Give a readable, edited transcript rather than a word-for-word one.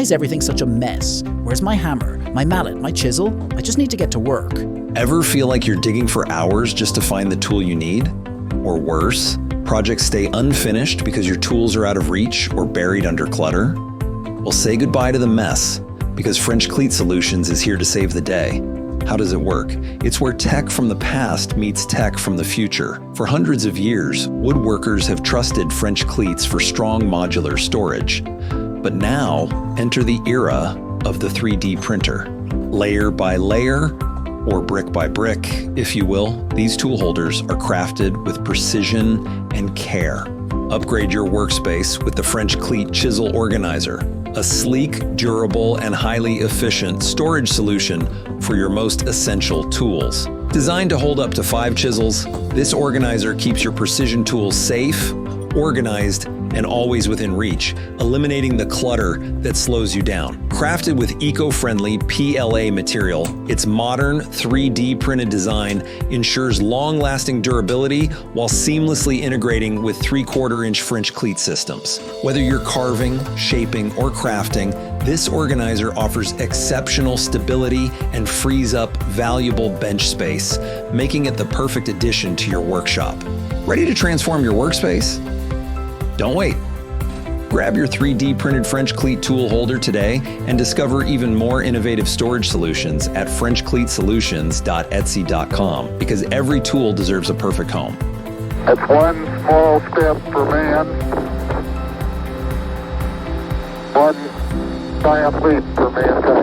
is everything such a mess? Where's my hammer, my mallet, my chisel? I just need to get to work. Ever feel like you're digging for hours just to find the tool you need? Or worse, projects stay unfinished because your tools are out of reach or buried under clutter? Well, say goodbye to the mess, because French Cleat Solutions is here to save the day. How does it work? It's where tech from the past meets tech from the future. For hundreds of years, woodworkers have trusted French Cleats for strong modular storage. But now, enter the era of the 3D printer. Layer by layer, or brick by brick, if you will, these tool holders are crafted with precision and care. Upgrade your workspace with the French Cleat Chisel Organizer, a sleek, durable, and highly efficient storage solution for your most essential tools. Designed to hold up to 5 chisels, this organizer keeps your precision tools safe, organized, and always within reach, eliminating the clutter that slows you down. Crafted with eco-friendly PLA material, its modern 3D printed design ensures long-lasting durability while seamlessly integrating with 3/4-inch French cleat systems. Whether you're carving, shaping, or crafting, this organizer offers exceptional stability and frees up valuable bench space, making it the perfect addition to your workshop. Ready to transform your workspace? Don't wait. Grab your 3D printed French Cleat tool holder today and discover even more innovative storage solutions at FrenchCleatSolutions.etsy.com, because every tool deserves a perfect home. That's one small step for man, one giant leap for mankind.